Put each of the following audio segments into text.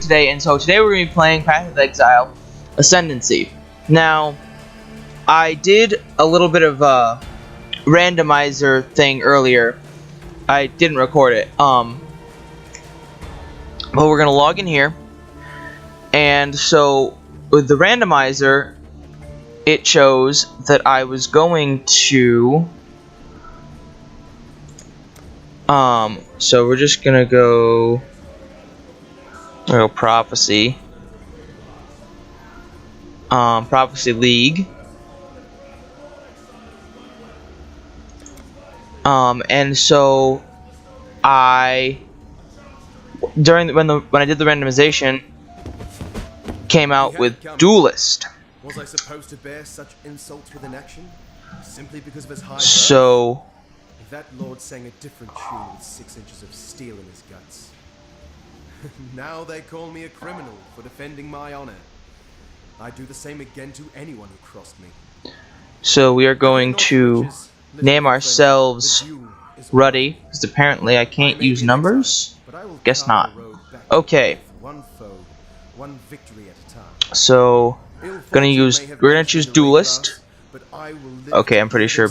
today, and so today we're going to be playing Path of Exile Ascendancy. Now, I did a little bit of a randomizer thing earlier. I didn't record it. But we're going to log in here, and so with the randomizer, it shows that I was going to so we're just gonna go Prophecy. Prophecy League. And so when I did the randomization, came out with Duelist. Was I supposed to bear such insults with inaction? Simply because of his high birth? So If that lord sang a different tune with 6 inches of steel in his guts. Now they call me a criminal for defending my honor. I'd do the same again to anyone who crossed me. So we are going to name ourselves Ruddy, because apparently I can't use numbers. Guess not. Okay. One foe, one victory at a time. So we're gonna choose Duelist. Okay, I'm pretty sure.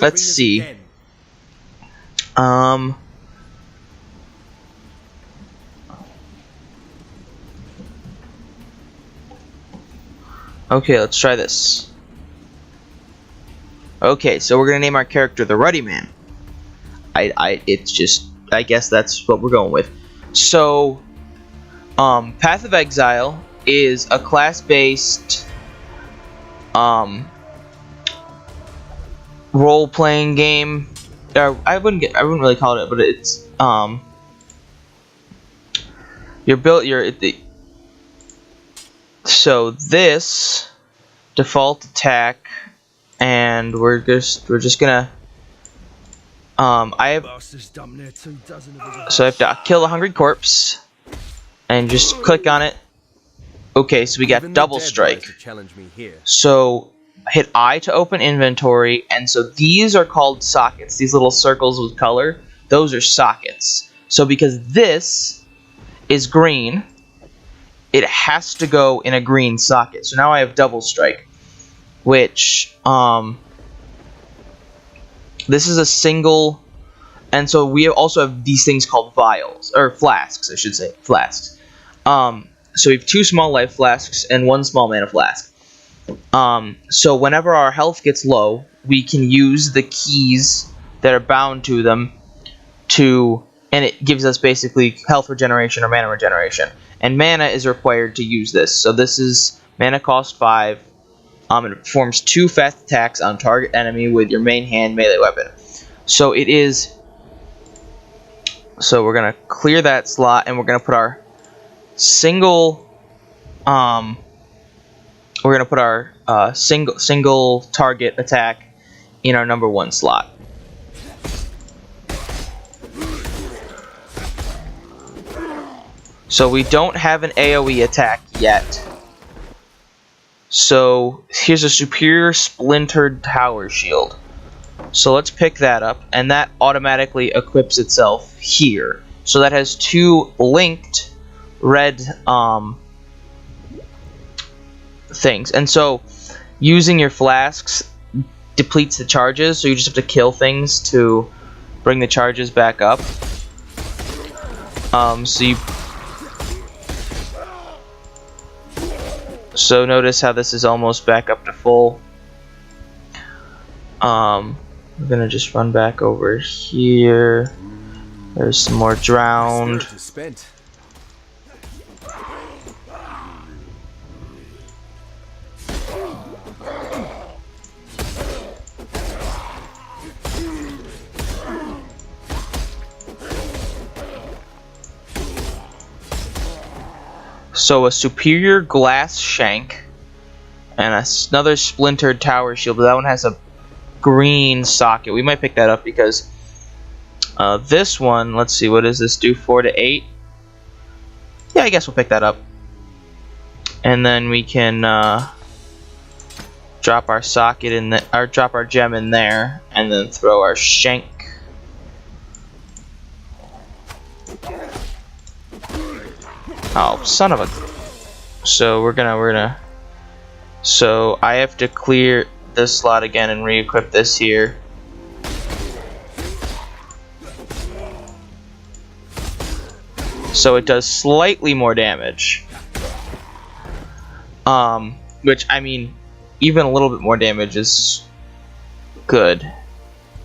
Let's see. Okay, let's try this. Okay, so we're gonna name our character the Ruddy Man. I guess that's what we're going with. So, Path of Exile is a class-based role-playing game. I wouldn't really call it, but it's so this default attack, and we're just gonna so I have to kill a hungry corpse and just click on it. Okay, so we got double strike. So hit I to open inventory, and so these are called sockets. These little circles with color, those are sockets. So because this is green, it has to go in a green socket. So now I have double strike, which this is a single, and so we also have these things called vials, or flasks, I should say, flasks. So we have 2 small life flasks and 1 small mana flask. So whenever our health gets low, we can use the keys that are bound to them and it gives us basically health regeneration or mana regeneration. And mana is required to use this. So this is mana cost 5. And it performs 2 fast attacks on target enemy with your main hand melee weapon. So it is. So we're gonna clear that slot, and we're gonna put our single. We're gonna put our single target attack in our number 1 slot. So we don't have an AoE attack yet. So here's a superior splintered tower shield. So let's pick that up, and that automatically equips itself here. So that has 2 linked red things. And so using your flasks depletes the charges, so you just have to kill things to bring the charges back up. So notice how this is almost back up to full. We're gonna just run back over here. There's some more drowned. So a superior glass shank and another splintered tower shield, but that one has a green socket. We might pick that up because this one, let's see, what does this do? 4 to 8? Yeah, I guess we'll pick that up. And then we can drop our socket in the, or drop our gem in there, and then throw our shank. Oh, son of a. So we're gonna. So I have to clear this slot again and re-equip this here. So it does slightly more damage. Which, I mean, even a little bit more damage is good.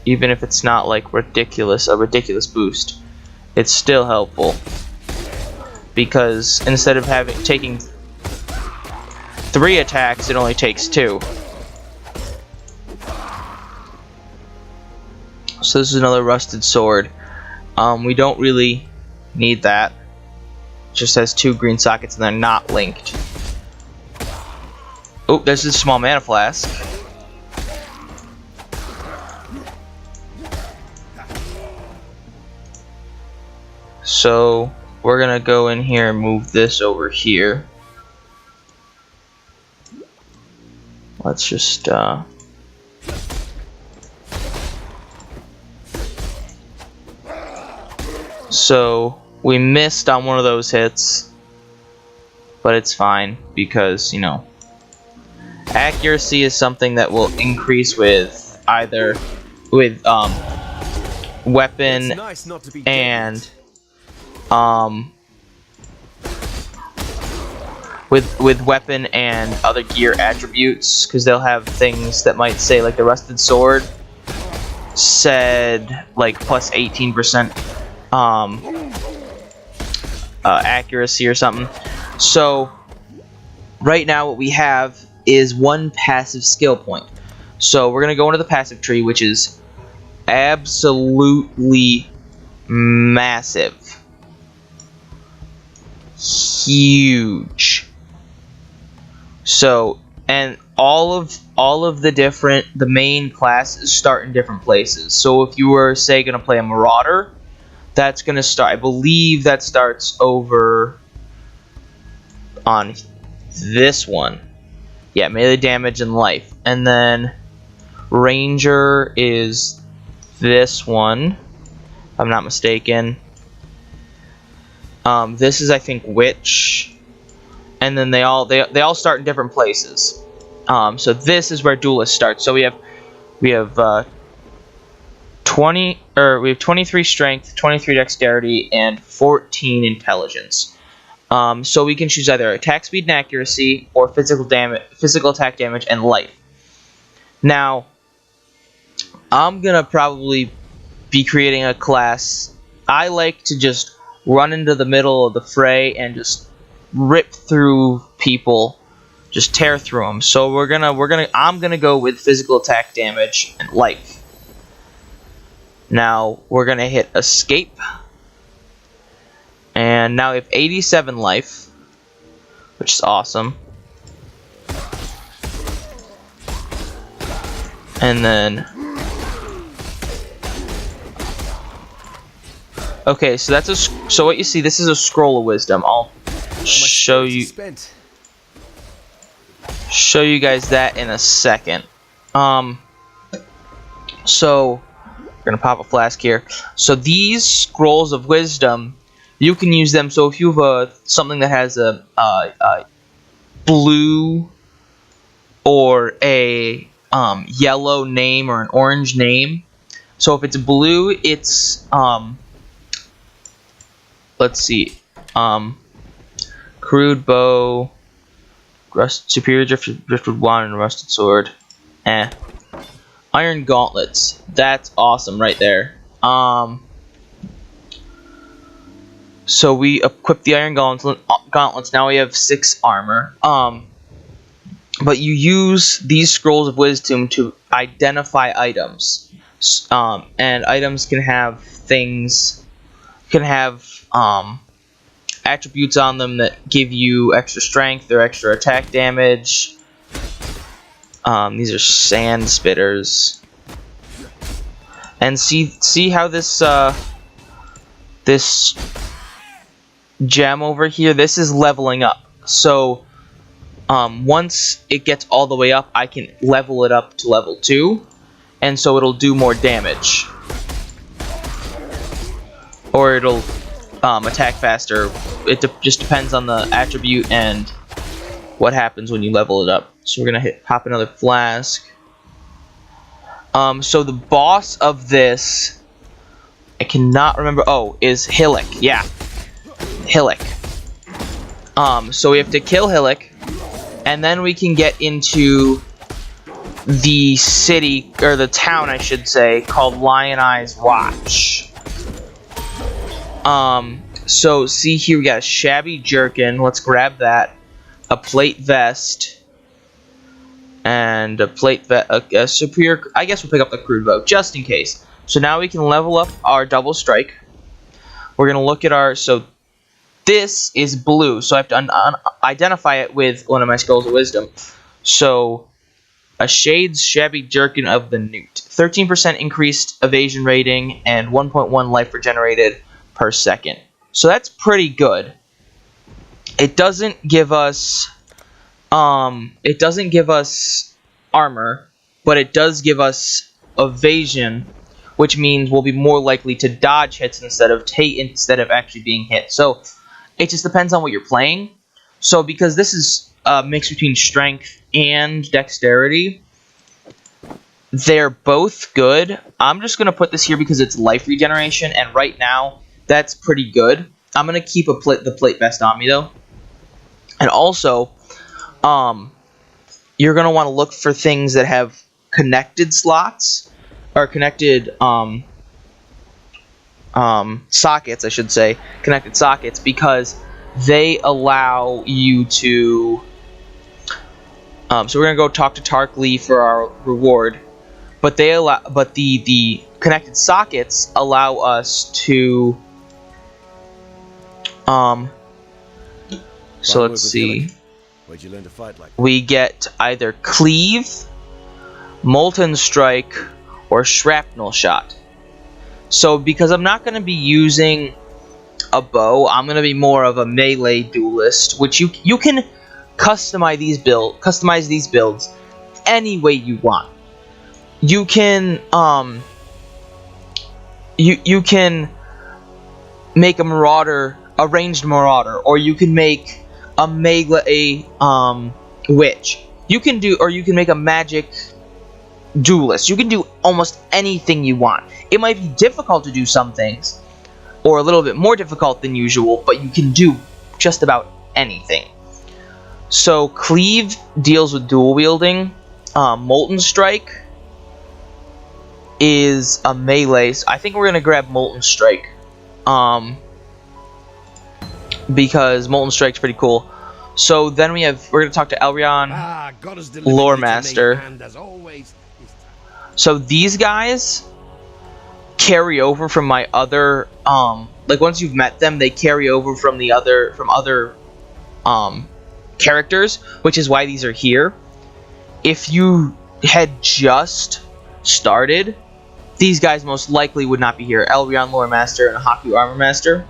Even if it's not like a ridiculous boost, it's still helpful. Because instead of taking 3 attacks, it only takes 2. So this is another rusted sword. We don't really need that. It just has 2 green sockets and they're not linked. Oh, there's this small mana flask. So we're gonna go in here and move this over here. Let's just so we missed on one of those hits, but it's fine because, you know, accuracy is something that will increase with either weapon and with weapon and other gear attributes, because they'll have things that might say, like the rusted sword said like plus 18% accuracy or something. So right now what we have is 1 passive skill point. So we're gonna go into the passive tree, which is absolutely massive, huge. So, and all of the main classes start in different places. So if you were, say, gonna play a Marauder, that's gonna start, I believe that starts over on this one. Yeah, melee damage and life. And then Ranger is this one, if I'm not mistaken. This is, I think, Witch. And then they all start in different places. So this is where Duelist starts. So we have 23 strength, 23 dexterity, and 14 intelligence. So we can choose either attack speed and accuracy, or physical attack damage and life. Now, I'm gonna probably be creating a class. I like to just run into the middle of the fray and just rip through people, just tear through them. So I'm gonna go with physical attack damage and life. Now we're gonna hit escape, and now we have 87 life, which is awesome. And then, okay, so so what you see, this is a scroll of wisdom. I'll show you guys that in a second. So we're gonna pop a flask here. So these scrolls of wisdom, you can use them. So if you have something that has a blue or a yellow name or an orange name. So if it's blue, it's let's see, crude bow, superior driftwood wand, and rusted sword. Iron gauntlets. That's awesome right there. So we equip the iron gauntlets. Now we have 6 armor. But you use these scrolls of wisdom to identify items. And items can have attributes on them that give you extra strength or extra attack damage. These are sand spitters. And see how this gem over here, this is leveling up. So once it gets all the way up, I can level it up to level 2, and so it'll do more damage. Or it'll attack faster. It just depends on the attribute and what happens when you level it up. So we're gonna pop another flask. So the boss of this, I cannot remember. Oh, is Hillick? Yeah, Hillick. So we have to kill Hillick, and then we can get into the city, or the town, I should say, called Lion Eye's Watch. So see here, we got a shabby jerkin. Let's grab that. A plate vest. And a a superior. I guess we'll pick up the crude bow just in case. So now we can level up our double strike. We're gonna look at our. So this is blue, so I have to identify it with one of my scrolls of wisdom. So a Shade's shabby jerkin of the Newt. 13% increased evasion rating and 1.1 life regenerated per second. So that's pretty good. It doesn't give us armor, but it does give us evasion, which means we'll be more likely to dodge hits instead of actually being hit. So it just depends on what you're playing. So because this is a mix between strength and dexterity, they're both good. I'm just gonna put this here because it's life regeneration, and right now that's pretty good. I'm gonna keep the plate vest on me though. And also, you're gonna want to look for things that have connected slots or connected sockets, I should say, connected sockets, because they allow you to. So we're gonna go talk to Tarklee for our reward, but the connected sockets allow us to. So let's see. Where'd you learn to fight like that? We get either cleave, molten strike, or shrapnel shot. So because I'm not going to be using a bow, I'm going to be more of a melee duelist, which you can customize these builds any way you want. You can you can make a marauder, a ranged marauder, or you can make a melee witch. You can make a magic duelist. You can do almost anything you want. It might be difficult to do some things, or a little bit more difficult than usual, but you can do just about anything. So cleave deals with dual wielding. Molten strike is a melee. So I think we're gonna grab molten strike. Because Molten Strike's pretty cool. So then we're going to talk to Elrion, Lore Master. So these guys carry over from my other, like once you've met them, they carry over from other characters, which is why these are here. If you had just started, these guys most likely would not be here. Elrion, Lore Master, and Haku, Armor Master.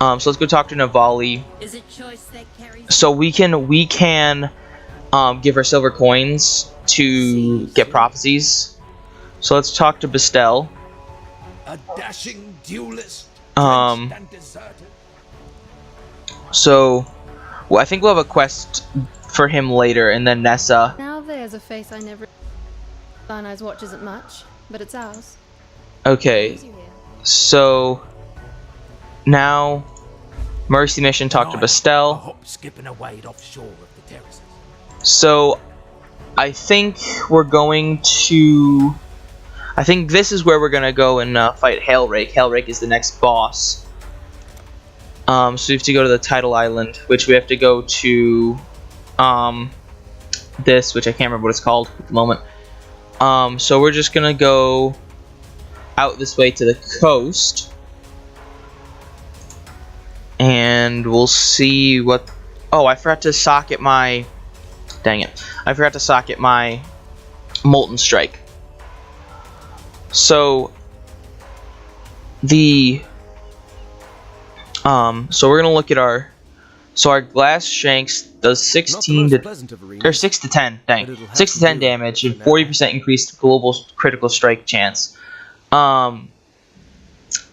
So let's go talk to Navali. Is it choice that carries? So we can give her silver coins to get prophecies. So let's talk to Bestel. A dashing duelist. So I think we'll have a quest for him later, and then Nessa. Now there's a face I never. Lion Eye's watch isn't much, but it's ours. Okay, so now Mercy Mission, talk to Bestel. Hop skipping away offshore of the terraces. So I think we're going to. I think this is where we're gonna go and fight Hailrake. Hailrake is the next boss. So we have to go to the Tidal Island, which we have to go to this, which I can't remember what it's called at the moment. So we're just gonna go out this way to the coast, and we'll see what. Oh, I forgot to socket my. Dang it! I forgot to socket my Molten Strike. So the so we're gonna look at our. So our glass shanks does 6 to 10. Dang, 6 to 10 damage and 40% increased global critical strike chance. And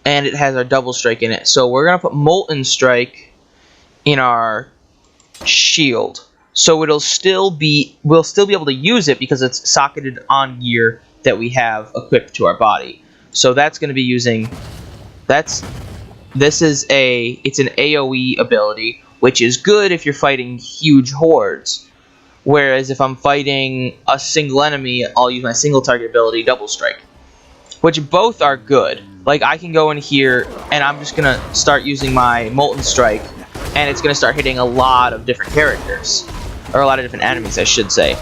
and it has our double strike in it. So we're gonna put Molten Strike in our shield, so we'll still be able to use it because it's socketed on gear that we have equipped to our body. So that's going to be using it's an AoE ability, which is good if you're fighting huge hordes. Whereas if I'm fighting a single enemy, I'll use my single target ability, Double Strike, which both are good. Like, I can go in here and I'm just gonna start using my Molten Strike, and it's gonna start hitting a lot of different characters, or a lot of different enemies, I should say.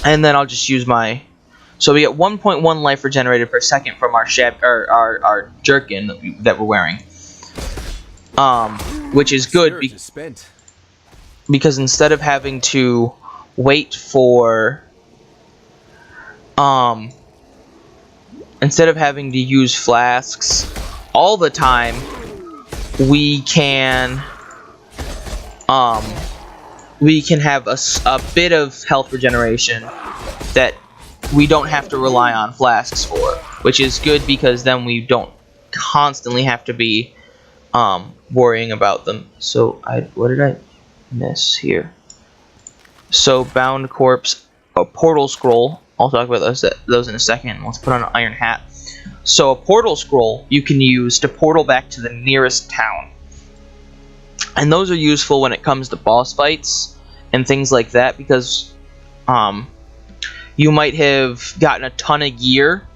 And then I'll just use my. So we get 1.1 life regenerated per second from our jerkin that we're wearing, which is good because instead of having to wait for instead of having to use flasks all the time, we can have a bit of health regeneration that we don't have to rely on flasks for, which is good because then we don't constantly have to be worrying about them. So what did I miss here? So Bound Corpse, a Portal Scroll. I'll talk about those in a second. Let's put on an Iron Hat. So a Portal Scroll you can use to portal back to the nearest town. And those are useful when it comes to boss fights and things like that, because you might have gotten a ton of gear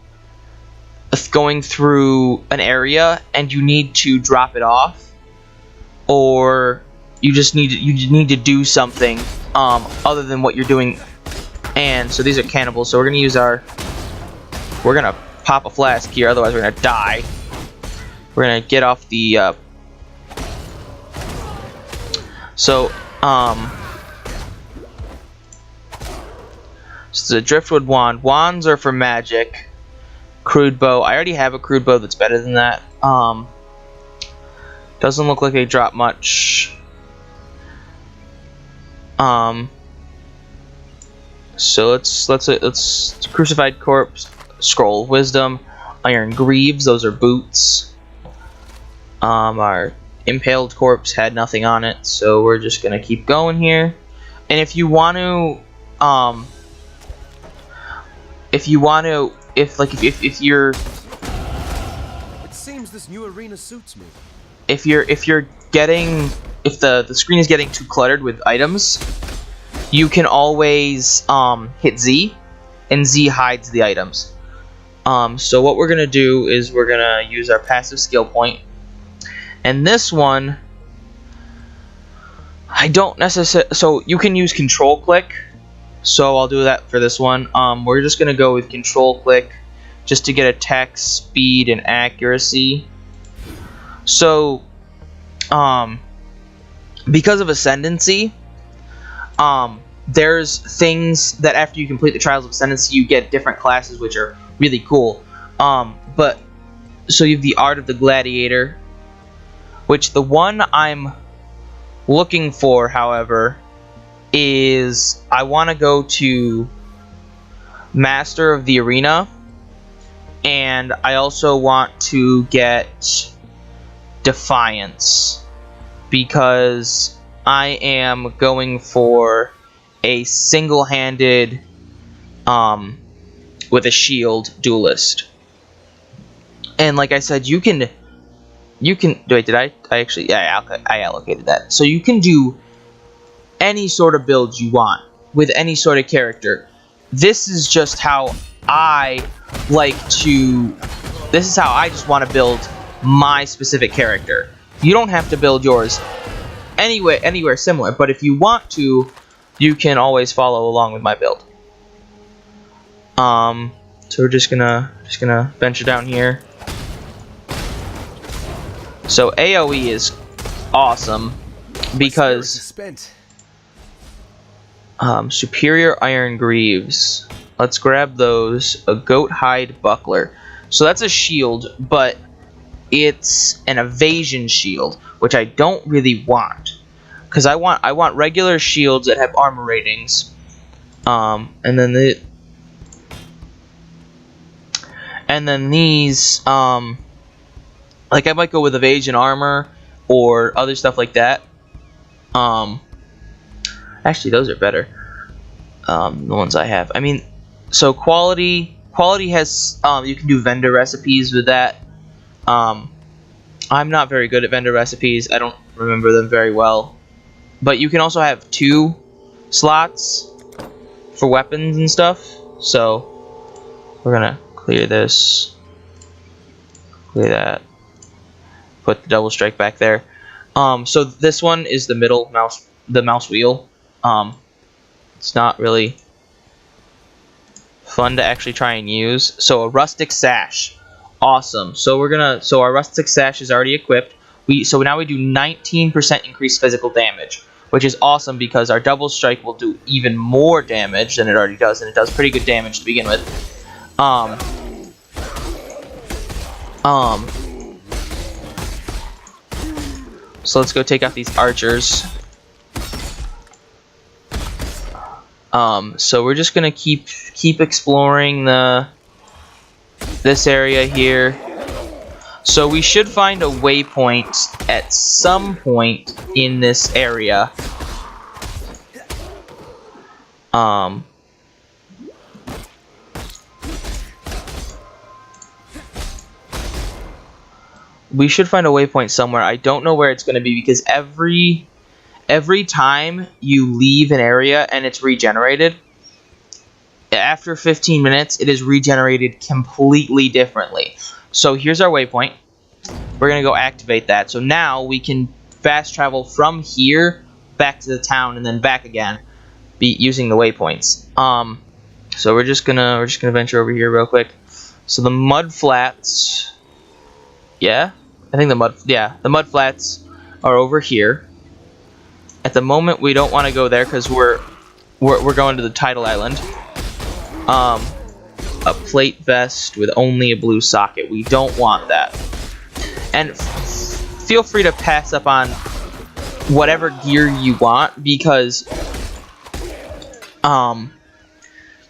going through an area and you need to drop it off, or you need to do something other than what you're doing. And so these are cannibals, so we're gonna pop a flask here, otherwise we're gonna die. We're gonna get off the so the Driftwood Wand. Wands are for magic. Crude Bow. I already have a Crude Bow that's better than that. Doesn't look like they drop much. So let's Crucified Corpse, Scroll of Wisdom, Iron Greaves. Those are boots. Our Impaled Corpse had nothing on it, so we're just gonna keep going here. And if you want to, if you're, it seems this new arena suits me. If the screen is getting too cluttered with items, you can always hit Z, and Z hides the items. So what we're gonna do is we're gonna use our passive skill point, and this one I don't necessarily. So you can use control click. So I'll do that for this one. We're just gonna go with control click just to get attack speed and accuracy. So because of Ascendancy, there's things that after you complete the Trials of Ascendancy you get different classes, which are really cool. But so you have the Art of the Gladiator, which the one I'm looking for, however, is I want to go to Master of the Arena, and I also want to get Defiance, because I am going for a single-handed with a shield duelist. And like I said, you can wait, did I actually, yeah, I allocated that. So you can do any sort of build you want with any sort of character. This is just how I just want to build my specific character. You don't have to build yours anywhere similar, but if you want to, you can always follow along with my build. So we're just gonna venture down here. So AoE is awesome because Superior Iron Greaves. Let's grab those. A Goat Hide Buckler. So that's a shield, but it's an evasion shield, which I don't really want, because I want regular shields that have armor ratings. And then these Like I might go with evasion armor or other stuff like that. Actually, those are better. The ones I have. I mean, so quality has you can do vendor recipes with that. I'm not very good at vendor recipes. I don't remember them very well. But you can also have 2 slots for weapons and stuff. So we're gonna clear this, clear that, put the double strike back there. So this one is the middle mouse, the mouse wheel. It's not really fun to actually try and use. So a rustic sash, awesome. So our rustic sash is already equipped. So now we do 19% increased physical damage, which is awesome because our double strike will do even more damage than it already does, and it does pretty good damage to begin with. So let's go take out these archers. So we're just gonna keep exploring this area here. So we should find a waypoint at some point in this area. We should find a waypoint somewhere. I don't know where it's going to be because every time you leave an area and it's regenerated, after 15 minutes it is regenerated completely differently. So here's our waypoint. We're going to go activate that. So now we can fast travel from here back to the town and then back again, using the waypoints. So we're just gonna venture over here real quick. So the mud flats, yeah, I think the mud flats are over here. At the moment, we don't want to go there because we're going to the tidal island. A plate vest with only a blue socket. We don't want that. And feel free to pass up on whatever gear you want because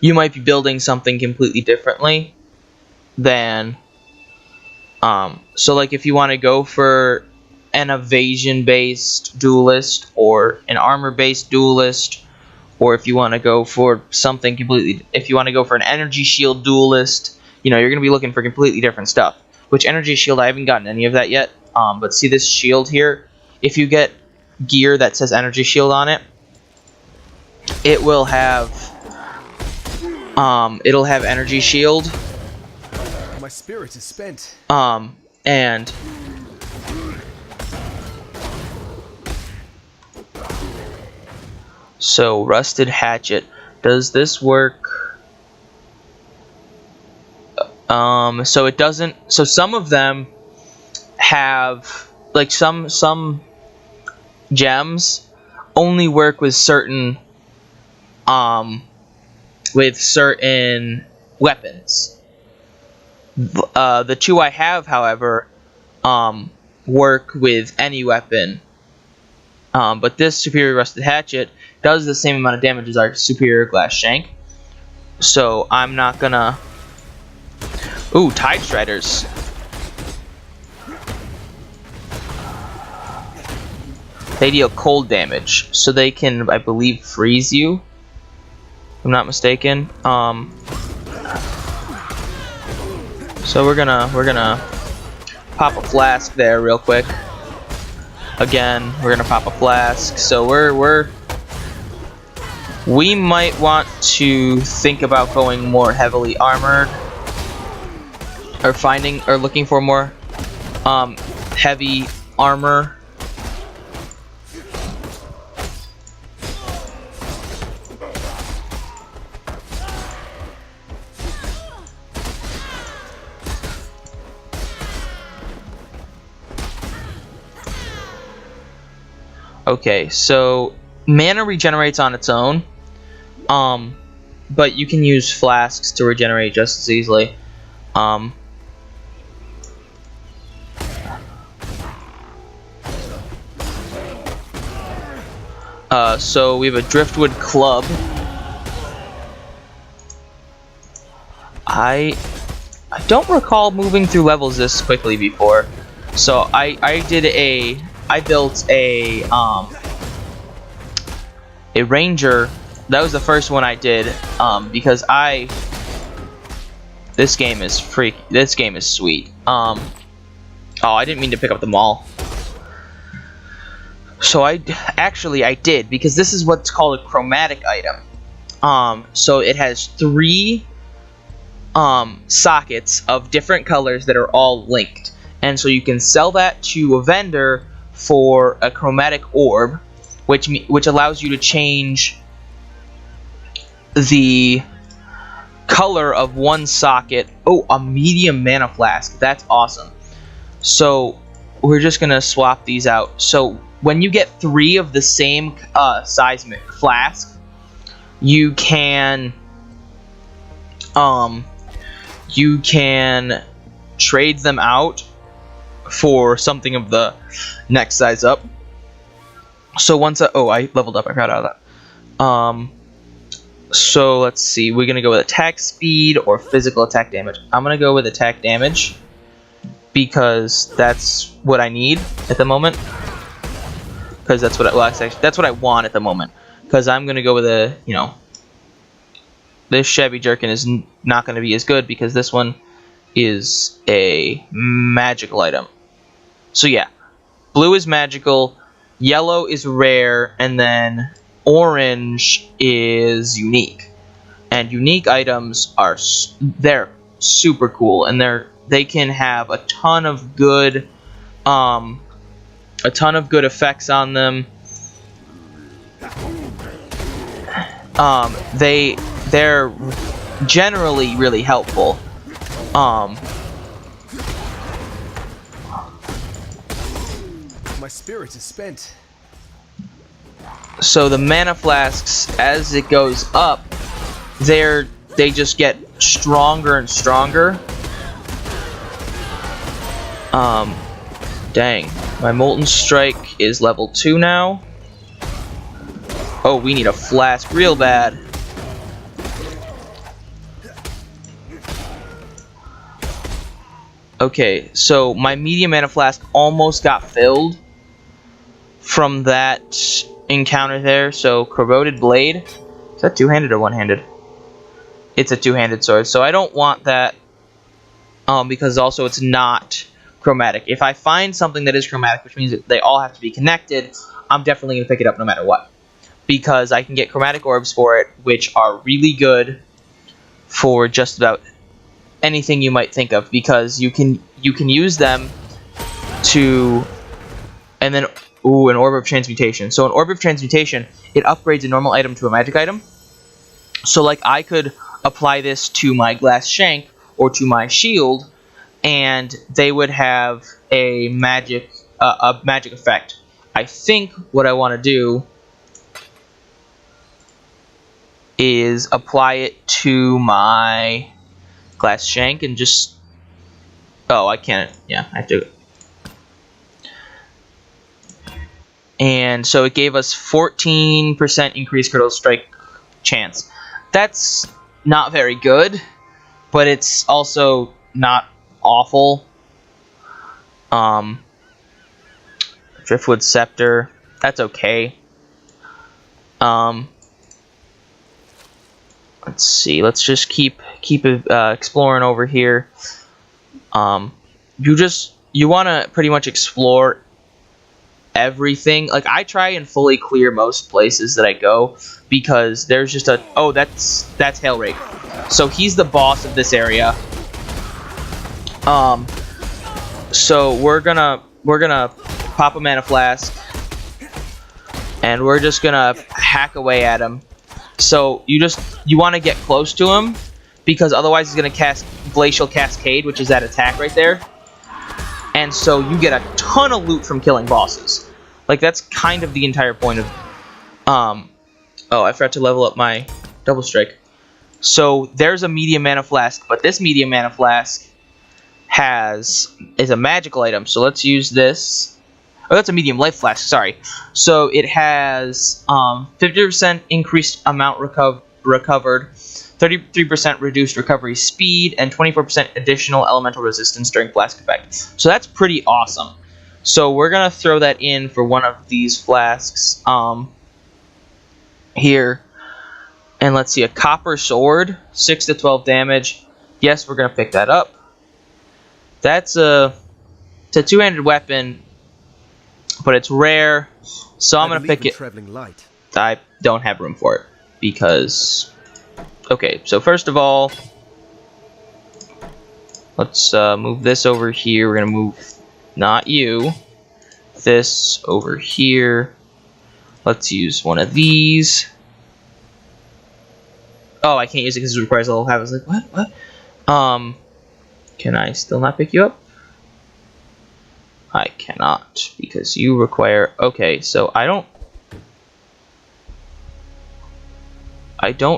you might be building something completely differently than so like if you want to go for an evasion based duelist or an armor based duelist, or if you want to go for something completely, if you want to go for an energy shield duelist, you know, you're going to be looking for completely different stuff. Which energy shield, I haven't gotten any of that yet, but see this shield here, if you get gear that says energy shield on it, it will have it'll have energy shield. My spirit is spent. And so rusted hatchet, does this work? So it doesn't. So some of them have, like, some gems only work with certain weapons. The 2 I have, however, work with any weapon. But this superior rusted hatchet does the same amount of damage as our superior glass shank. So I'm not gonna. Ooh, tide striders. They deal cold damage, so they can, I believe, freeze you. If I'm not mistaken. So we're gonna pop a flask there real quick. Again, we're gonna pop a flask. So we might want to think about going more heavily armored, or looking for more heavy armor. Okay, so mana regenerates on its own, but you can use flasks to regenerate just as easily. So we have a driftwood club. I don't recall moving through levels this quickly before. So I built a ranger. That was the first one I did because this game is sweet. Oh, I didn't mean to pick up the mall. So I did, because this is what's called a chromatic item. So it has 3 sockets of different colors that are all linked, and so you can sell that to a vendor for a chromatic orb, which allows you to change the color of one socket. Oh, a medium mana flask. That's awesome. So we're just gonna swap these out. So when you get 3 of the same size flask, you can trade them out for something of the next size up. So once I leveled up. I got out of that. So let's see. We're gonna go with attack speed or physical attack damage. I'm gonna go with attack damage because that's what I need at the moment. Because that's what that's what I want at the moment. Because I'm gonna go with this Shabby Jerkin is not gonna be as good because this one is a magical item. So yeah, blue is magical, yellow is rare, and then orange is unique. And unique items they're super cool, and they can have a ton of good effects on them. They're generally really helpful. My spirit is spent. So the mana flasks, as it goes up, they just get stronger and stronger. Dang, my Molten Strike is level 2 now. Oh, we need a flask real bad. Okay, so my medium mana flask almost got filled from that encounter there. So corroded blade, is that two-handed or one-handed? It's a two-handed sword, so I don't want that because also it's not chromatic. If I find something that is chromatic, which means that they all have to be connected, I'm definitely gonna pick it up no matter what, because I can get chromatic orbs for it, which are really good for just about anything you might think of, because you can use them to, and then an orb of transmutation. So an orb of transmutation, it upgrades a normal item to a magic item. So like I could apply this to my glass shank or to my shield, and they would have a magic effect. I think what I want to do is apply it to my glass shank and just... Oh, I can't. Yeah, I have to. And so it gave us 14% increased critical strike chance. That's not very good, but it's also not awful. Driftwood Scepter, that's okay. Let's see. Let's just keep exploring over here. You want to pretty much explore everything. Like I try and fully clear most places that I go, because there's just a... Oh, that's Hailrake. So he's the boss of this area. So we're gonna pop a mana flask, and we're just gonna hack away at him. So you want to get close to him, because otherwise he's gonna cast Glacial Cascade, which is that attack right there. And so you get a ton of loot from killing bosses. Like that's kind of the entire point of... Oh, I forgot to level up my double strike. So there's a medium mana flask, but this medium mana flask is a magical item. So let's use this. Oh, that's a medium life flask, sorry. So it has 50% increased amount recovered, 33% reduced recovery speed, and 24% additional elemental resistance during flask effect. So that's pretty awesome. So we're gonna throw that in for one of these flasks here. And let's see, a copper sword, 6 to 12 damage. Yes, we're gonna pick that up. It's a two-handed weapon, but it's rare, so I'm gonna pick it. Light. I don't have room for it because. Okay, so first of all, let's move this over here. We're gonna move not you, this over here. Let's use one of these. Oh, I can't use it because it requires a level 5. I was like, what? Can I still not pick you up? I cannot because you require. Okay, so I don't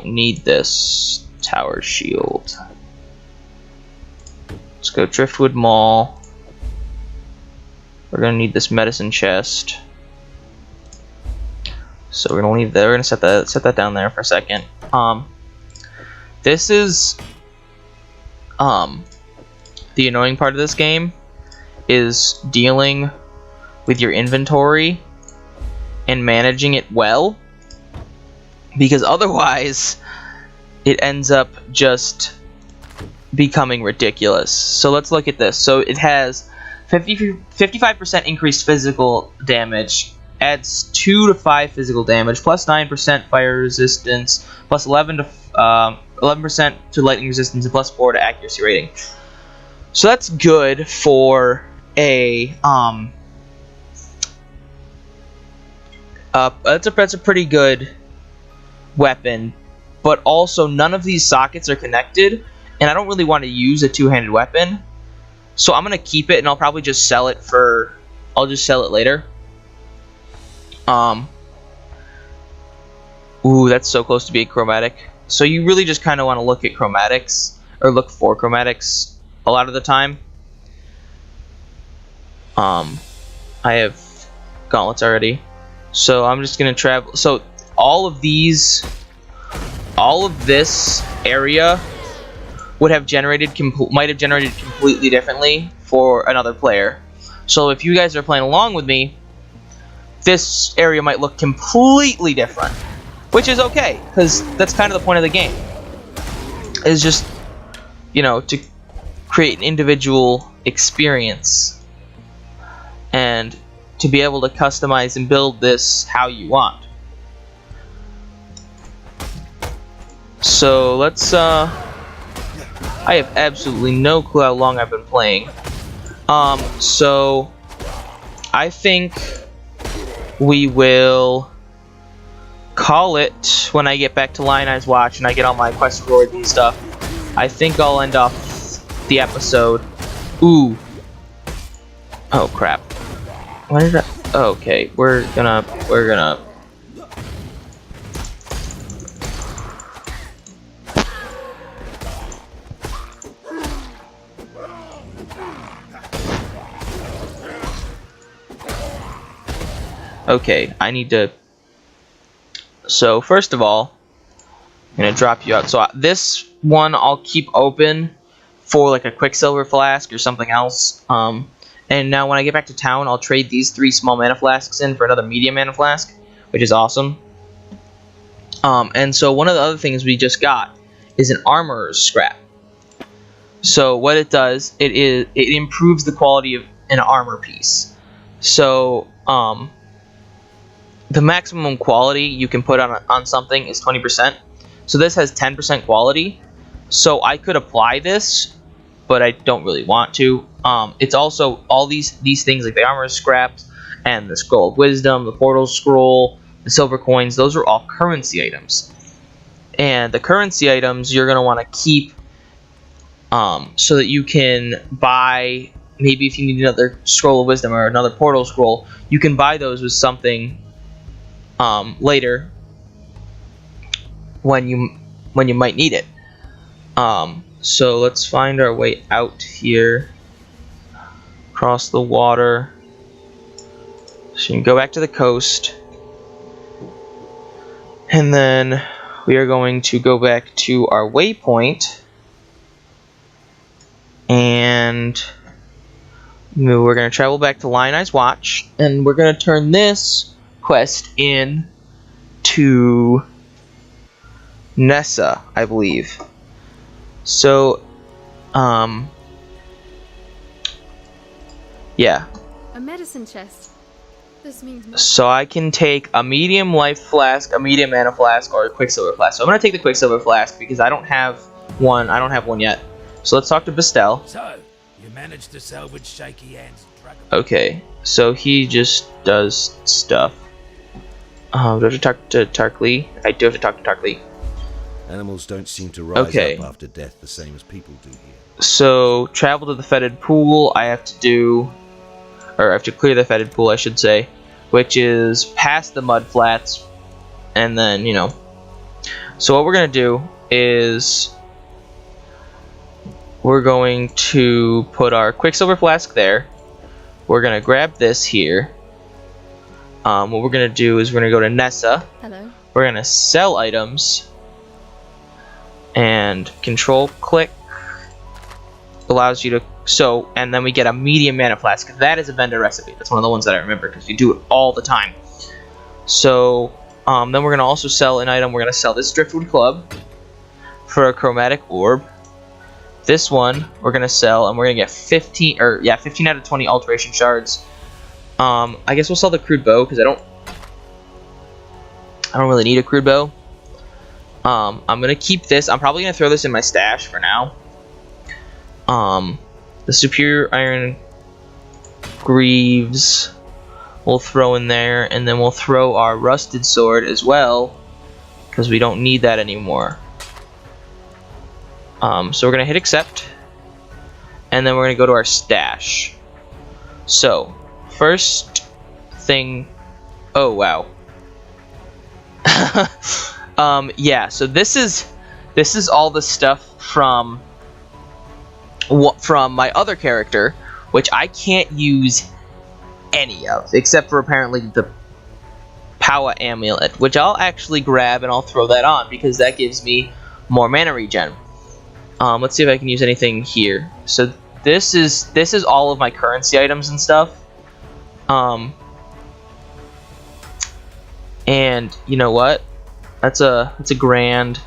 need this tower shield. Let's go Driftwood Mall. We're gonna need this medicine chest. So we're gonna leave there. We're gonna set that down there for a second. This is the annoying part of this game is dealing with your inventory and managing it well, because otherwise it ends up just becoming ridiculous. So let's look at this. So it has 55% increased physical damage, adds 2 to 5 physical damage, plus 9% fire resistance, plus 11% to lightning resistance, and plus 4 to accuracy rating. So that's good for a that's a pretty good weapon, but also none of these sockets are connected, and I don't really want to use a two-handed weapon, so I'm gonna keep it, and I'll probably just sell it for. I'll just sell it later. Ooh, that's so close to being chromatic. So you really just kind of want to look at chromatics, or look for chromatics a lot of the time. I have gauntlets already, so I'm just gonna travel. So all of this area would have generated might have generated completely differently for another player. So if you guys are playing along with me, this area might look completely different, which is okay, because that's kind of the point of the game. Is just, to create an individual experience and to be able to customize and build this how you want. So let's I have absolutely no clue how long I've been playing. So I think we will call it when I get back to Lion Eyes Watch and I get all my quest rewards and stuff. I think I'll end off the episode. Ooh. Oh crap. What is that? Okay, we're gonna. Okay, I need to. So first of all, I'm gonna drop you out. So this one I'll keep open for like a Quicksilver flask or something else. And now when I get back to town, I'll trade these 3 small mana flasks in for another medium mana flask, which is awesome. And so one of the other things we just got is an armorer's scrap. So what it does, it improves the quality of an armor piece. So the maximum quality you can put on something is 20%. So this has 10% quality. So I could apply this, but I don't really want to. It's also all these things like the armor scraps and the scroll of wisdom, the portal scroll, the silver coins. Those are all currency items, and the currency items you're gonna want to keep so that you can buy. Maybe if you need another scroll of wisdom or another portal scroll, you can buy those with something later when you might need it. So let's find our way out here, across the water. So you can go back to the coast, and then we are going to go back to our waypoint, and we're going to travel back to Lionized Watch, and we're going to turn this quest in to Nessa, I believe. So, yeah. A medicine chest. This means more. So I can take a medium life flask, a medium mana flask, or a quicksilver flask. So I'm gonna take the quicksilver flask because I don't have one. I don't have one yet. So let's talk to Bestel. So, you managed to salvage Shaky Hand's dragon. Okay, so he just do stuff. Do I have to talk to Tarklee? I do have to talk to Tarklee. Animals don't seem to rise Okay. up after death the same as people do here. So travel to the fetid pool. I have to do, or I have to clear the fetid pool, I should say, which is past the mud flats, and then, you know. So what we're gonna do is we're going to put our quicksilver flask there. We're gonna grab this here. What we're gonna do is we're gonna go to Nessa. Hello. We're gonna sell items, and control click allows you to and then we get a medium mana flask. That is a vendor recipe. That's one of the ones that I remember because you do it all the time. So then we're gonna also sell an item. We're gonna sell this driftwood club for a chromatic orb. This one we're gonna sell, and we're gonna get 15 out of 20 alteration shards. I guess we'll sell the crude bow because I don't really need a crude bow. I'm gonna keep this. I'm probably gonna throw this in my stash for now. The superior iron greaves we'll throw in there, and then we'll throw our rusted sword as well because we don't need that anymore. So we're gonna hit accept, and then we're gonna go to our stash. So first thing, oh wow. Yeah, so this is all the stuff from my other character, which I can't use any of, except for apparently the Power Amulet, which I'll actually grab and I'll throw that on because that gives me more mana regen. Let's see if I can use anything here. So this is all of my currency items and stuff. And you know what? That's a grand.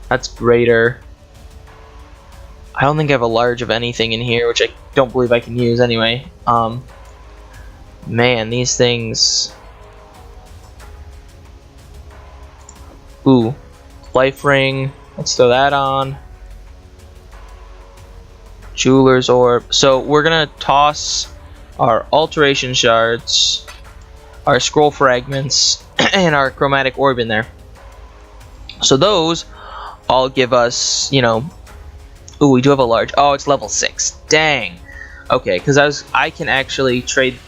That's greater. I don't think I have a large of anything in here, which I don't believe I can use anyway. Man, these things. Ooh, life ring. Let's throw that on. Jeweler's orb. So we're gonna toss our alteration shards, our scroll fragments, and our chromatic orb in there. So those all give us, you know. Ooh, we do have a large. Oh, it's level 6. Dang. Okay, because I can actually trade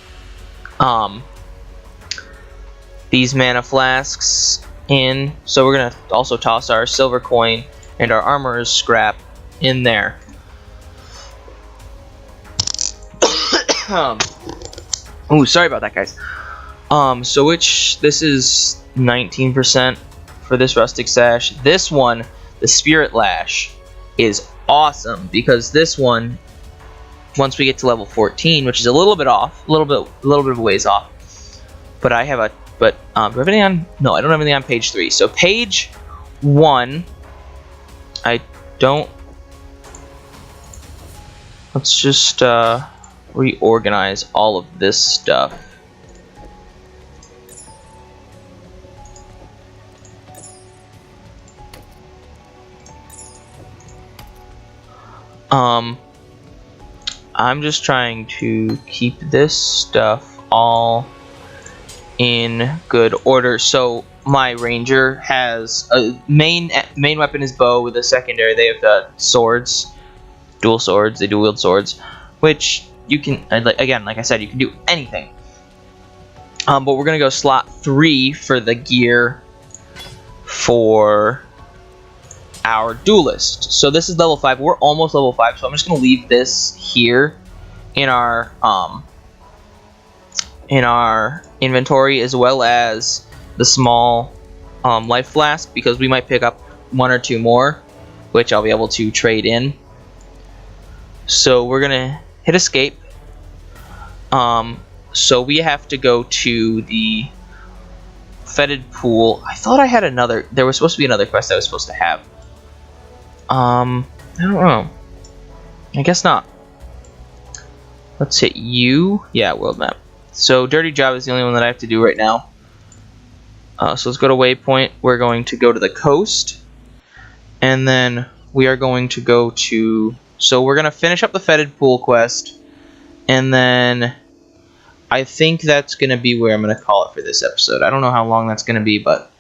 these mana flasks in. So we're gonna also toss our silver coin and our armorer's scrap in there. Ooh, sorry about that, guys. So this is 19% for this rustic sash. This one, the spirit lash, is awesome because this one, once we get to level 14, which is a little bit off, a little bit of a ways off, but I have do I have anything on? No, I don't have anything on page 3. So page 1, I don't. Let's just reorganize all of this stuff. I'm just trying to keep this stuff all in good order. So my ranger has a main weapon is bow with a secondary. They have swords, dual swords. They dual wield swords, which you can again, like I said, you can do anything. But we're gonna go slot 3 for the gear for our duelist. So this is level 5. We're almost level 5, so I'm just gonna leave this here in our inventory, as well as the small life flask because we might pick up 1 or 2 more, which I'll be able to trade in. So we're gonna hit escape. So we have to go to the fetid pool. I thought I had another. There was supposed to be another quest I was supposed to have. I don't know. I guess not. Let's hit U. Yeah, world map. So dirty job is the only one that I have to do right now. So let's go to waypoint. We're going to go to the coast, and then we are going to go to. So we're gonna finish up the fetid pool quest, and then I think that's gonna be where I'm gonna call it for this episode. I don't know how long that's gonna be, but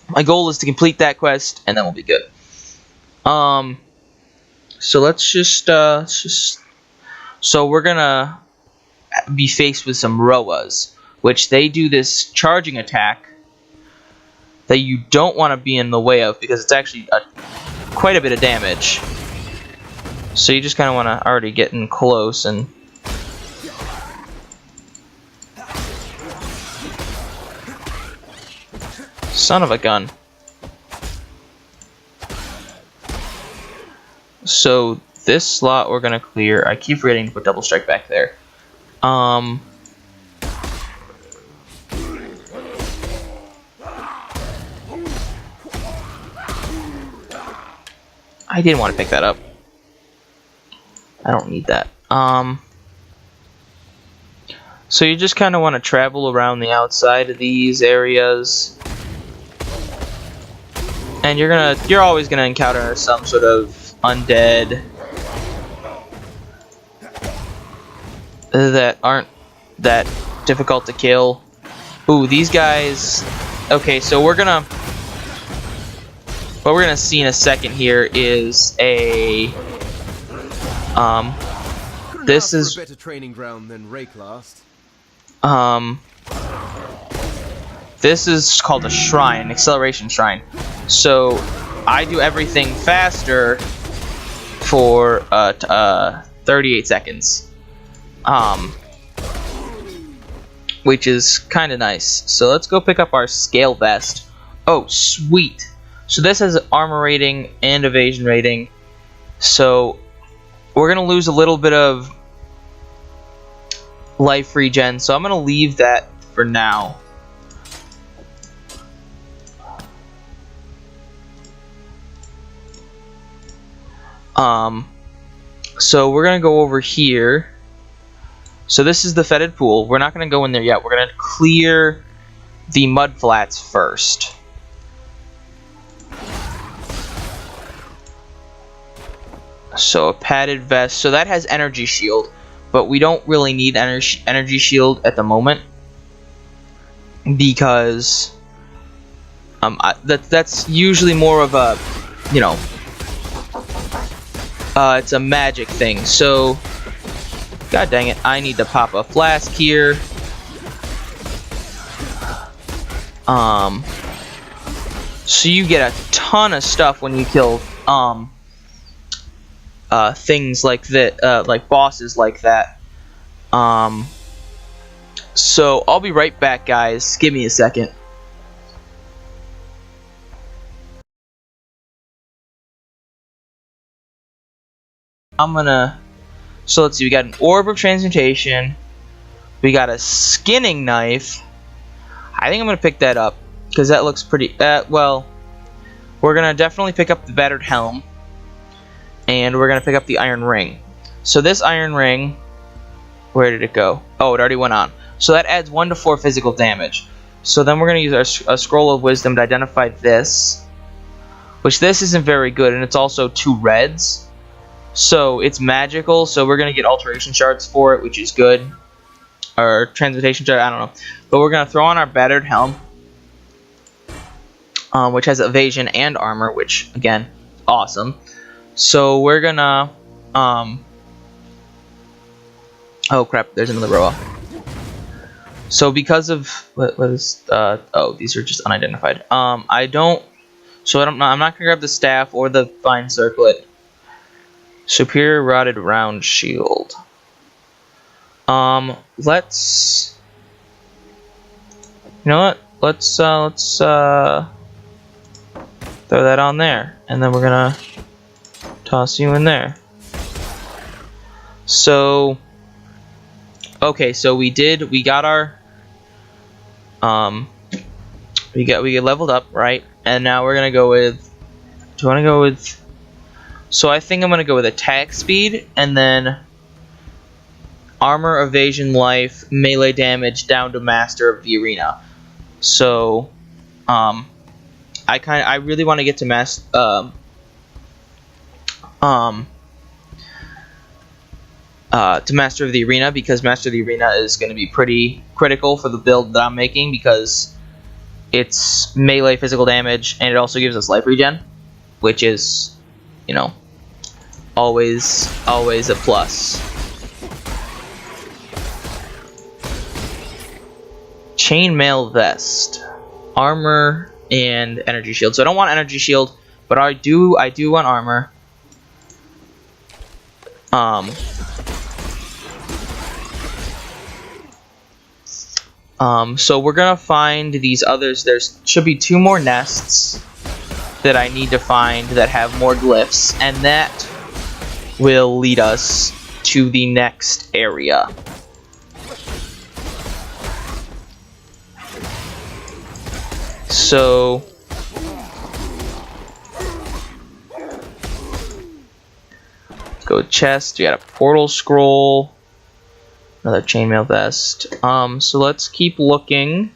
my goal is to complete that quest, and then we'll be good. So let's just so we're gonna be faced with some Roas, which they do this charging attack that you don't want to be in the way of because it's actually quite a bit of damage. So you just kind of want to already get in close and son of a gun. So this slot we're gonna clear. I keep forgetting to put double strike back there. I didn't want to pick that up. I don't need that. So you just kind of want to travel around the outside of these areas, and you're always gonna encounter some sort of undead that aren't that difficult to kill. Ooh, these guys. Okay, so what we're gonna see in a second here is a this is a better training ground than Rayclast. This is called a shrine, acceleration shrine. So I do everything faster for 38 seconds, which is kind of nice. So let's go pick up our scale vest. Oh, sweet. So this has armor rating and evasion rating. So we're gonna lose a little bit of life regen. So I'm gonna leave that for now. So we're gonna go over here. So this is the fetid pool. We're not gonna go in there yet. We're gonna clear the mud flats first. So a padded vest. So that has energy shield, but we don't really need energy shield at the moment because that's usually more of a, you know, it's a magic thing. So god dang it, I need to pop a flask here. So you get a ton of stuff when you kill things like that, like bosses like that. So I'll be right back, guys. Give me a second. So let's see, we got an orb of transmutation, we got a skinning knife. I think I'm gonna pick that up because that looks pretty well. We're gonna definitely pick up the battered helm, and we're gonna pick up the iron ring. So this iron ring, where did it go? Oh, it already went on. So that adds 1 to 4 physical damage. So then we're gonna use our scroll of wisdom to identify this, which this isn't very good, and it's also 2 reds. So it's magical, so we're gonna get alteration shards for it, which is good. Or transmutation shard, I don't know. But we're gonna throw on our battered helm, which has evasion and armor, which again, awesome. So we're gonna oh crap, there's another Roa. So because of what is oh, these are just unidentified. I'm not gonna grab the staff or the fine circlet. Superior rotted round shield. Let's, you know what? Let's Throw that on there, and then we're gonna toss you in there. So, okay, so we got our, we leveled up, right? And now we're gonna go with, do you wanna go with, so I think I'm gonna go with attack speed, and then armor, evasion, life, melee damage down to master of the arena. So, I really want to get to master of the arena, because master of the arena is going to be pretty critical for the build that I'm making, because it's melee physical damage and it also gives us life regen, which is, you know, always a plus. Chainmail vest, armor, and energy shield. So I don't want energy shield, but I do want armor. So we're gonna find these others. There should be 2 more nests that I need to find that have more glyphs, and that will lead us to the next area. So let's go chest. We got a portal scroll, another chainmail vest. So let's keep looking.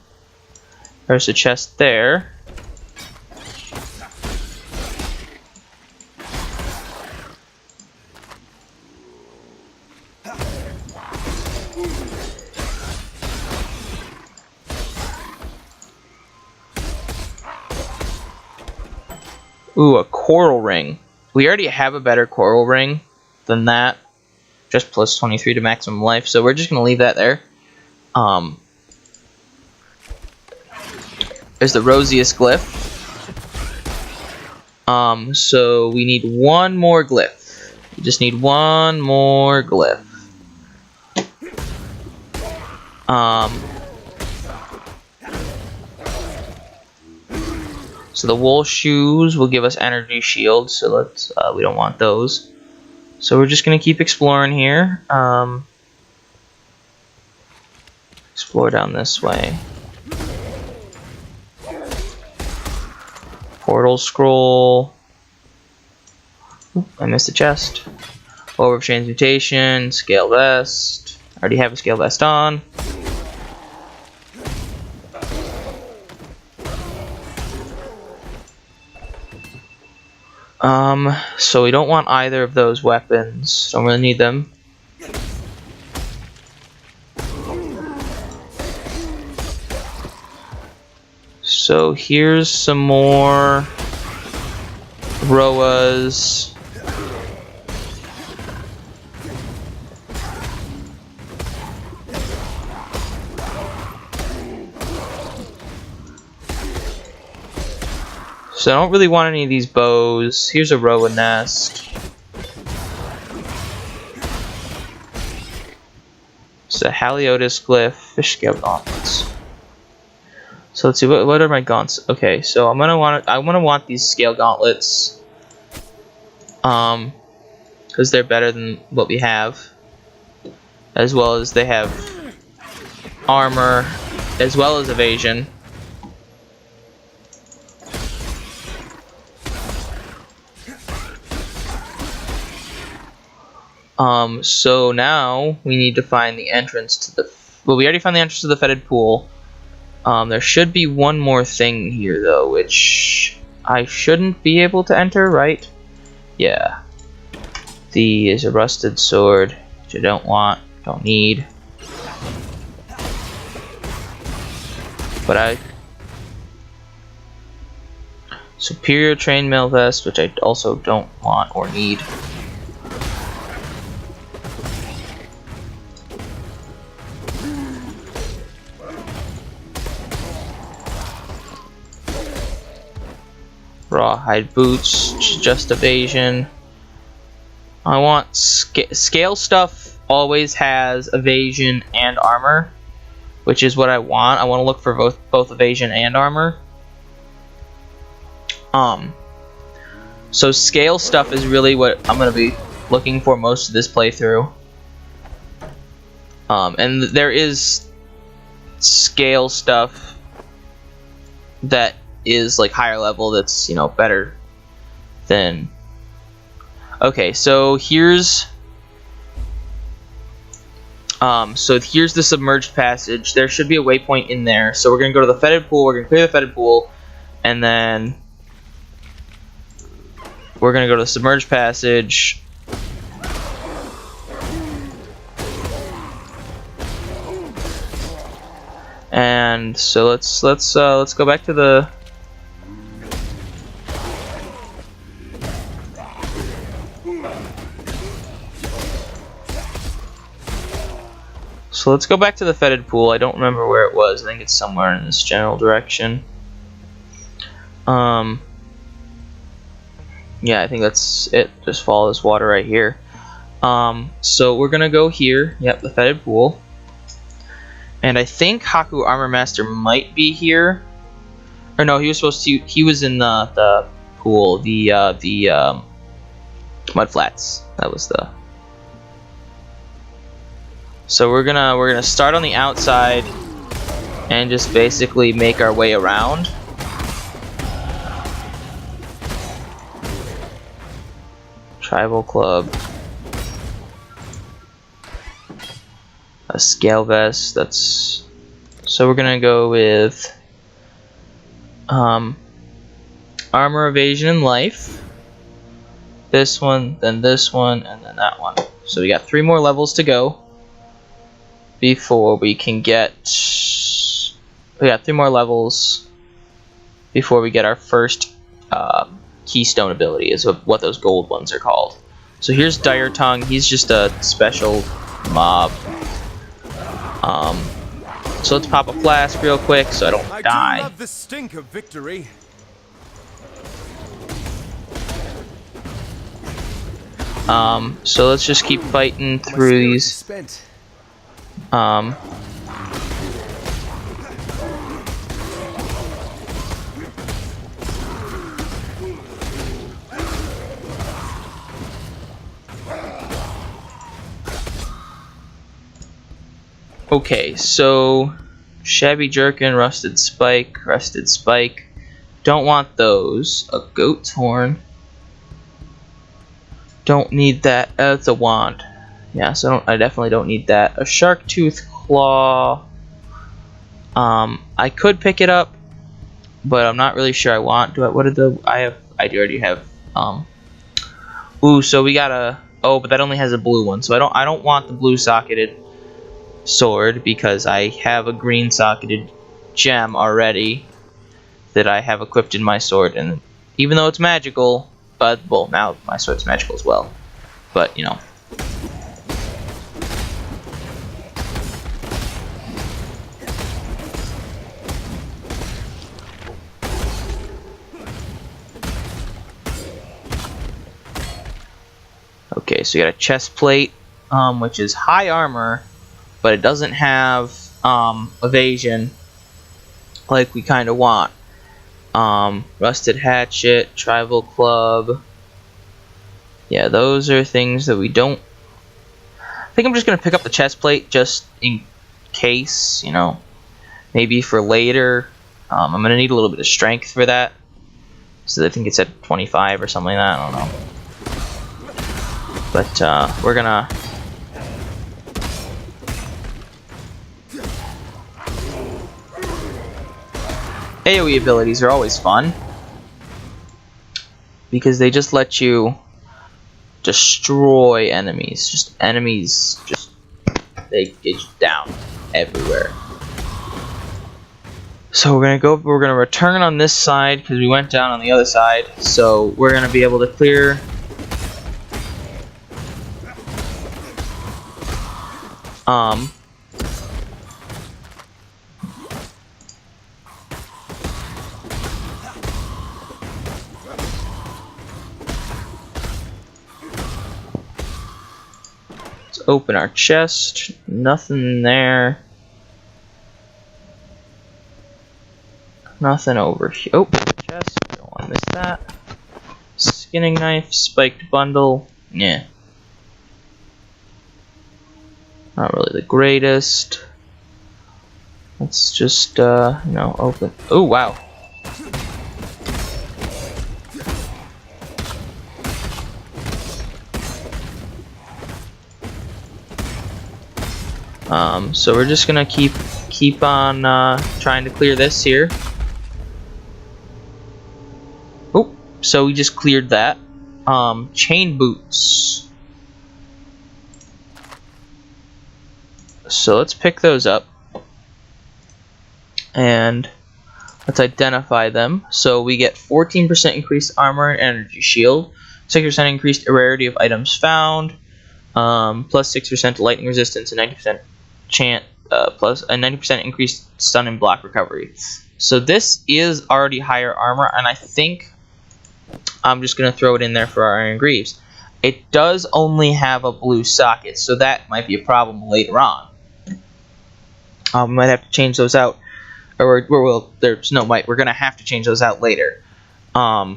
There's a chest there. Ooh, a coral ring. We already have a better coral ring than that. Just plus 23 to maximum life, so we're just going to leave that there. There's the rosiest glyph. So we need 1 more glyph. We just need 1 more glyph. So the wool shoes will give us energy shields, so let's, we don't want those. So we're just gonna keep exploring here. Explore down this way. Portal scroll. Oop, I missed a chest. Orb of transmutation, scale vest. I already have a scale vest on. So we don't want either of those weapons. Don't really need them. So here's some more Roas. So I don't really want any of these bows. Here's a Roa nest. It's a Haliotis glyph, fish scale gauntlets. So let's see, what are my gaunts? Okay, so I want these scale gauntlets, because they're better than what we have, as well as they have armor, as well as evasion. So now we need to find the entrance to the, well, we already found the entrance to the fetid pool. There should be 1 more thing here though, which I shouldn't be able to enter, right? Yeah. Is a rusted sword, which I don't want, don't need. But superior chainmail vest, which I also don't want or need. Rawhide boots, just evasion. I want scale stuff. Always has evasion and armor, which is what I want. I want to look for both evasion and armor. So scale stuff is really what I'm gonna be looking for most of this playthrough. And there is scale stuff that is like higher level that's, you know, better than... Okay, so here's the submerged passage. There should be a waypoint in there. So we're gonna go to the fetid pool, we're gonna clear the fetid pool, and then we're gonna go to the submerged passage. And so let's go back to the... So let's go back to the fetid pool. I don't remember where it was. I think it's somewhere in this general direction. Yeah, I think that's it. Just follow this water right here. So we're gonna go here. Yep, the fetid pool. And I think Haku Armor Master might be here. Or no, he was supposed to. He was in the pool, the mud flats. That was the. So we're gonna start on the outside and just basically make our way around. Tribal Club. A scale vest. That's... So we're gonna go with armor, evasion, and life. This one, then this one, and then that one. So we got 3 more levels to go before we can get... We got 3 more levels before we get our first keystone ability, is what those gold ones are called. So here's Dire Tongue. He's just a special mob. So let's pop a flask real quick so I don't die. I do love the stink of victory. So let's just keep fighting through these. Okay, so Shabby Jerkin, Rusted Spike. Don't want those. A Goat's Horn. Don't need that. It's a wand. Yeah, so I definitely don't need that. A Shark Tooth Claw. I could pick it up, but I'm not really sure I want. What did the... I do already have... Ooh, so we got a... Oh, but that only has a blue one, so I don't want the blue socketed sword because I have a green socketed gem already that I have equipped in my sword, and even though it's magical, but well, now my sword's magical as well, but you know. Okay, so you got a chest plate, which is high armor, but it doesn't have evasion like we kind of want. Rusted Hatchet, Tribal Club. Yeah, those are things that we don't... I think I'm just going to pick up the chest plate just in case, you know. Maybe for later. I'm going to need a little bit of strength for that. So I think it's at 25 or something like that. I don't know. But we're going to... AoE abilities are always fun because they just let you destroy enemies. They get you down everywhere. So we're gonna return on this side because we went down on the other side. So we're gonna be able to clear open our chest. Nothing there. Nothing over here. Oh, chest. Don't want to miss that. skinning knife, spiked bundle. Yeah. Not really the greatest. Let's just, open. Oh, wow. So we're just gonna keep on trying to clear this here. Oh, so we just cleared that. Chain boots. So let's pick those up. And let's identify them. So we get 14% increased armor and energy shield, 6% increased rarity of items found, plus 6% lightning resistance, and 90% plus a 90% increased stun and block recovery. So this is already higher armor, and I think I'm just gonna throw it in there for our iron greaves. It does only have a blue socket, so that might be a problem later on. We might have to change those out. Or there's no might. We're gonna have to change those out later. But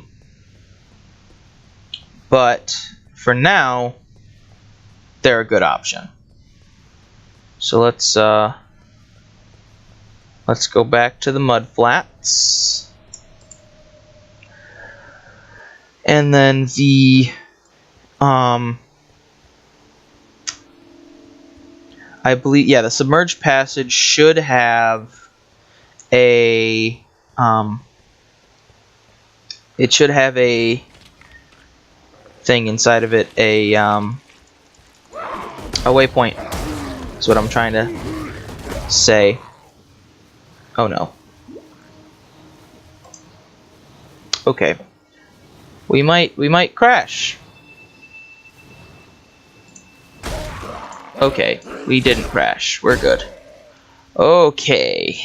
for now, they're a good option. So let's go back to the mud flats, and then the I believe, yeah, the submerged passage should have a it should have a thing inside of it, a waypoint. That's what I'm trying to say. Oh no. Okay. We might crash. Okay, we didn't crash. We're good. Okay.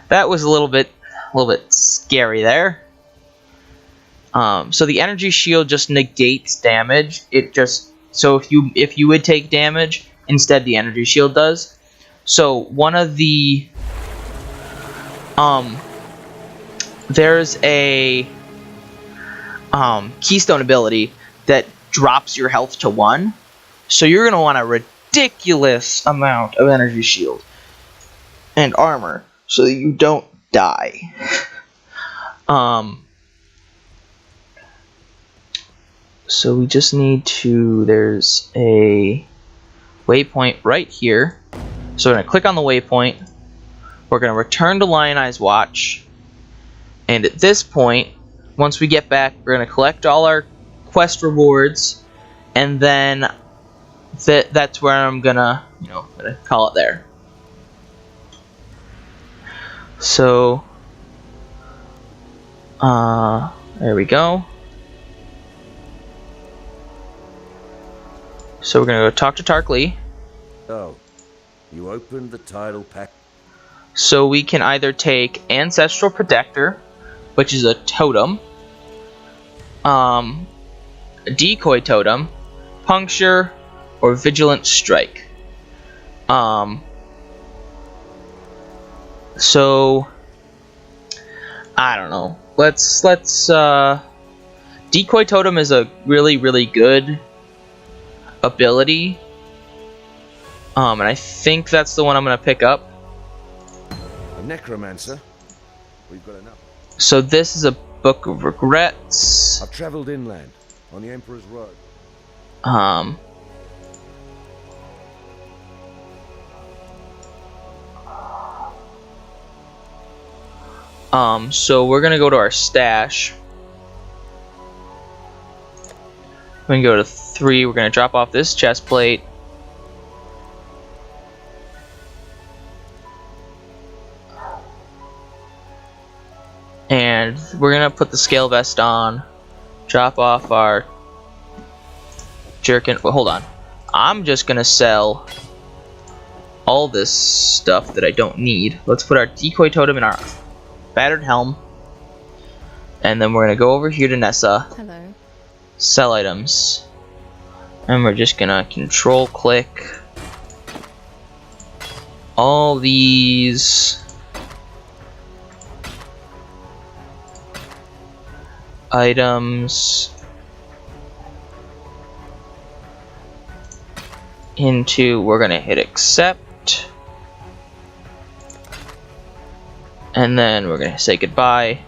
That was a little bit scary there. So the energy shield just negates damage. It just, so if you would take damage, instead the energy shield does. So one of the there's a keystone ability that drops your health to 1. So you're gonna want a ridiculous amount of energy shield and armor so that you don't die. So we just need to, there's a waypoint right here. So we're going to click on the waypoint. We're going to return to Lionized Watch. And at this point, once we get back, we're going to collect all our quest rewards. And then that's where I'm going to, gonna call it there. So, there we go. So we're gonna go talk to Tarklee. Oh, you opened the title pack. So we can either take Ancestral Protector, which is a totem, a Decoy Totem, Puncture, or Vigilant Strike. So I don't know. Let's Decoy Totem is a really good ability. And I think that's the one I'm gonna pick up. A necromancer. We've got enough. So this is a Book of Regrets. I've traveled inland on the Emperor's Road. So we're gonna go to our stash. We're gonna go to 3. We're gonna drop off this chest plate. And we're gonna put the scale vest on. Drop off our jerkin. Well, hold on. I'm just gonna sell all this stuff that I don't need. Let's put our Decoy Totem in our battered helm. And then we're gonna go over here to Nessa. Hello. Sell items. And we're just gonna control click all these. items into, we're gonna hit accept, and then we're gonna say goodbye.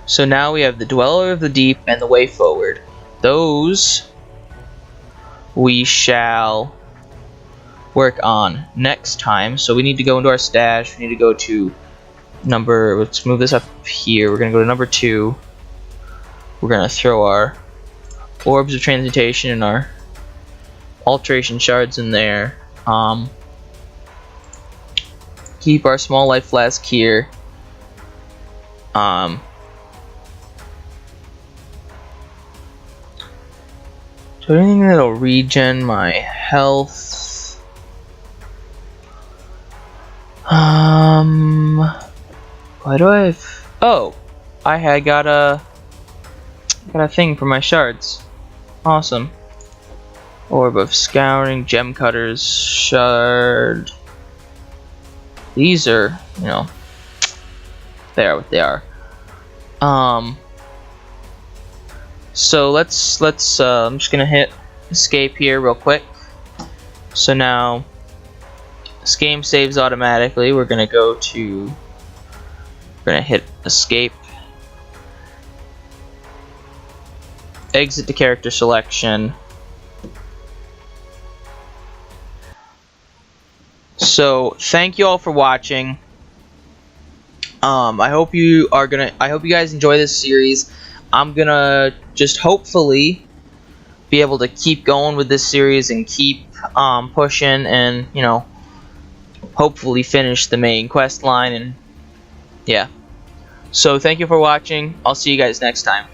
So now we have the Dweller of the Deep and the Way Forward. Those we shall work on next time. So we need to go into our stash. We need to go to number, let's move this up here. We're gonna go to number 2. We're gonna throw our orbs of transmutation and our alteration shards in there. Keep our small life flask here. So anything that'll regen my health. Why do I have? Oh, I had got a thing for my shards. Awesome. Orb of scouring, gem cutters, shard. These are, you know, they are what they are. So let's I'm just gonna hit escape here real quick. So now this game saves automatically. We're gonna hit escape, exit the character selection. So thank you all for watching. I hope you guys enjoy this series. I'm gonna just hopefully be able to keep going with this series and keep pushing, and you know, hopefully finish the main quest line. And yeah, so thank you for watching. I'll see you guys next time.